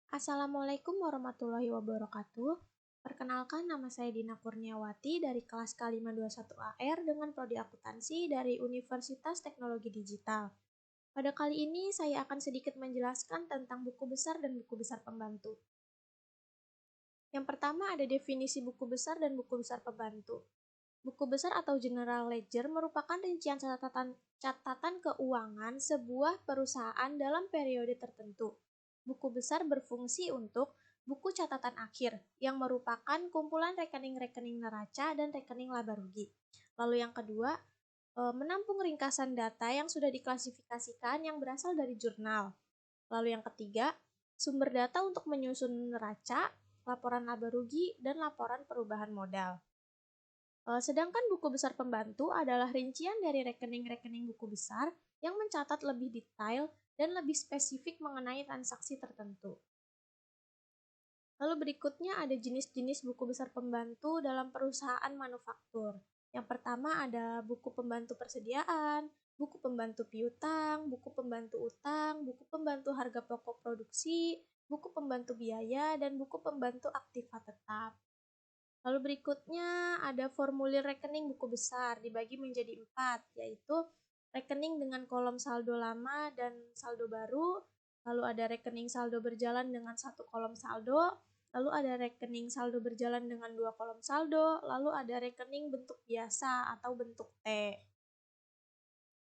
Assalamualaikum warahmatullahi wabarakatuh. Perkenalkan, nama saya Dina Kurniawati dari kelas K521AR dengan prodi akuntansi dari Universitas Teknologi Digital. Pada kali ini saya akan sedikit menjelaskan tentang buku besar dan buku besar pembantu. Yang pertama ada definisi buku besar dan buku besar pembantu. Buku besar atau General Ledger merupakan rincian catatan keuangan sebuah perusahaan dalam periode tertentu. Buku besar berfungsi untuk buku catatan akhir, yang merupakan kumpulan rekening-rekening neraca dan rekening laba rugi. Lalu yang kedua, menampung ringkasan data yang sudah diklasifikasikan yang berasal dari jurnal. Lalu yang ketiga, sumber data untuk menyusun neraca, laporan laba rugi, dan laporan perubahan modal. Sedangkan buku besar pembantu adalah rincian dari rekening-rekening buku besar yang mencatat lebih detail dan lebih spesifik mengenai transaksi tertentu. Lalu berikutnya ada jenis-jenis buku besar pembantu dalam perusahaan manufaktur. Yang pertama ada buku pembantu persediaan, buku pembantu piutang, buku pembantu utang, buku pembantu harga pokok produksi, buku pembantu biaya, dan buku pembantu aktiva tetap. Lalu berikutnya ada formulir rekening buku besar, dibagi menjadi 4, yaitu rekening dengan kolom saldo lama dan saldo baru, lalu ada rekening saldo berjalan dengan 1 kolom saldo, lalu ada rekening saldo berjalan dengan 2 kolom saldo, lalu ada rekening bentuk biasa atau bentuk T.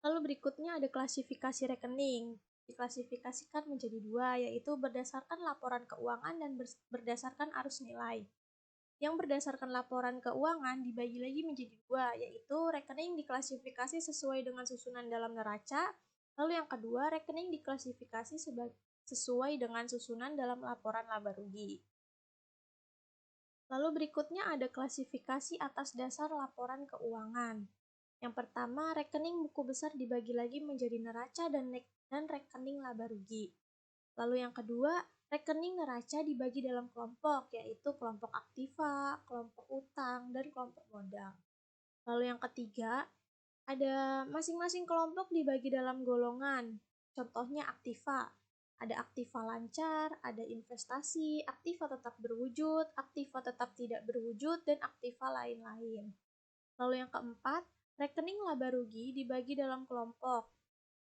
Lalu berikutnya ada klasifikasi rekening, diklasifikasikan menjadi 2, yaitu berdasarkan laporan keuangan dan berdasarkan arus nilai. Yang berdasarkan laporan keuangan dibagi lagi menjadi 2, yaitu rekening diklasifikasi sesuai dengan susunan dalam neraca, lalu yang kedua rekening diklasifikasi sesuai dengan susunan dalam laporan laba rugi. Lalu berikutnya ada klasifikasi atas dasar laporan keuangan. Yang pertama, rekening buku besar dibagi lagi menjadi neraca dan rekening laba rugi. Lalu yang kedua, rekening neraca dibagi dalam kelompok, yaitu kelompok aktiva, kelompok utang, dan kelompok modal. Lalu yang ketiga, ada masing-masing kelompok dibagi dalam golongan. Contohnya aktiva. Ada aktiva lancar, ada investasi, aktiva tetap berwujud, aktiva tetap tidak berwujud, dan aktiva lain-lain. Lalu yang keempat, rekening laba rugi dibagi dalam kelompok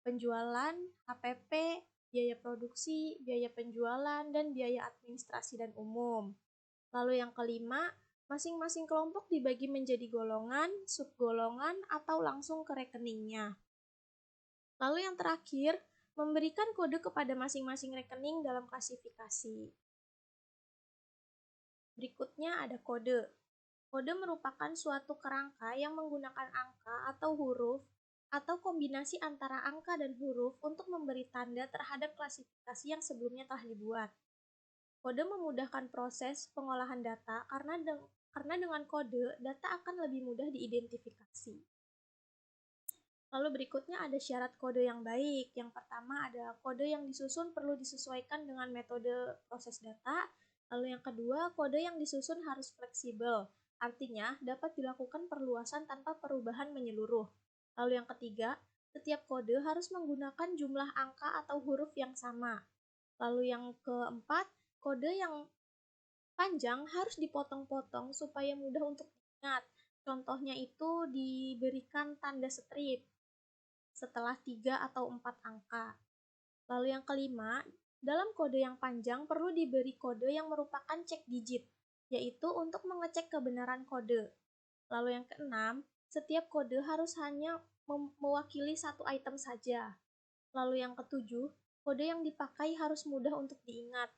penjualan, HPP, biaya produksi, biaya penjualan, dan biaya administrasi dan umum. Lalu yang kelima, masing-masing kelompok dibagi menjadi golongan, subgolongan, atau langsung ke rekeningnya. Lalu yang terakhir, memberikan kode kepada masing-masing rekening dalam klasifikasi. Berikutnya ada kode. Kode merupakan suatu kerangka yang menggunakan angka atau huruf atau kombinasi antara angka dan huruf untuk memberi tanda terhadap klasifikasi yang sebelumnya telah dibuat. Kode memudahkan proses pengolahan data karena dengan kode, data akan lebih mudah diidentifikasi. Lalu berikutnya ada syarat kode yang baik. Yang pertama ada kode yang disusun perlu disesuaikan dengan metode proses data. Lalu yang kedua, kode yang disusun harus fleksibel. Artinya, dapat dilakukan perluasan tanpa perubahan menyeluruh. Lalu yang ketiga, setiap kode harus menggunakan jumlah angka atau huruf yang sama. Lalu yang keempat, kode yang panjang harus dipotong-potong supaya mudah untuk diingat. Contohnya itu diberikan tanda strip setelah 3 atau 4 angka. Lalu yang kelima, dalam kode yang panjang perlu diberi kode yang merupakan cek digit, yaitu untuk mengecek kebenaran kode. Lalu yang keenam, setiap kode harus hanya mewakili satu item saja. Lalu yang ketujuh, kode yang dipakai harus mudah untuk diingat.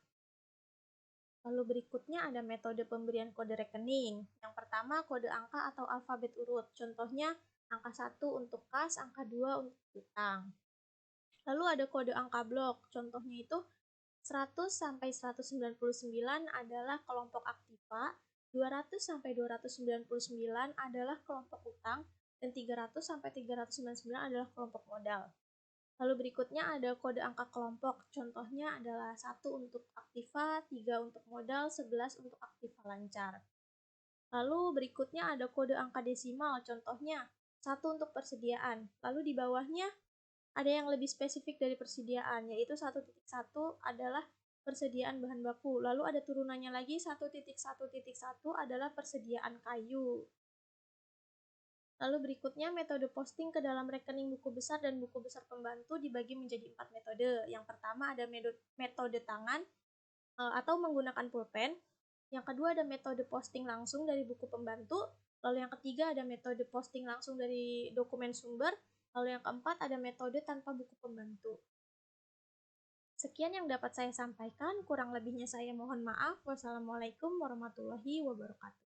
Lalu berikutnya ada metode pemberian kode rekening. Yang pertama, kode angka atau alfabet urut. Contohnya, angka 1 untuk kas, angka 2 untuk utang. Lalu ada kode angka blok. Contohnya itu 100 sampai 199 adalah kelompok aktiva, 200 sampai 299 adalah kelompok utang, dan 300 sampai 399 adalah kelompok modal. Lalu berikutnya ada kode angka kelompok. Contohnya adalah 1 untuk aktiva, 3 untuk modal, 11 untuk aktiva lancar. Lalu berikutnya ada kode angka desimal. Contohnya 1 untuk persediaan. Lalu di bawahnya ada yang lebih spesifik dari persediaan, yaitu 1.1 adalah persediaan bahan baku. Lalu ada turunannya lagi 1.1.1 adalah persediaan kayu. Lalu berikutnya metode posting ke dalam rekening buku besar dan buku besar pembantu dibagi menjadi 4 metode. Yang pertama ada metode tangan atau menggunakan pulpen. Yang kedua ada metode posting langsung dari buku pembantu. Lalu yang ketiga ada metode posting langsung dari dokumen sumber. Lalu yang keempat ada metode tanpa buku pembantu. Sekian yang dapat saya sampaikan, kurang lebihnya saya mohon maaf. Wassalamualaikum warahmatullahi wabarakatuh.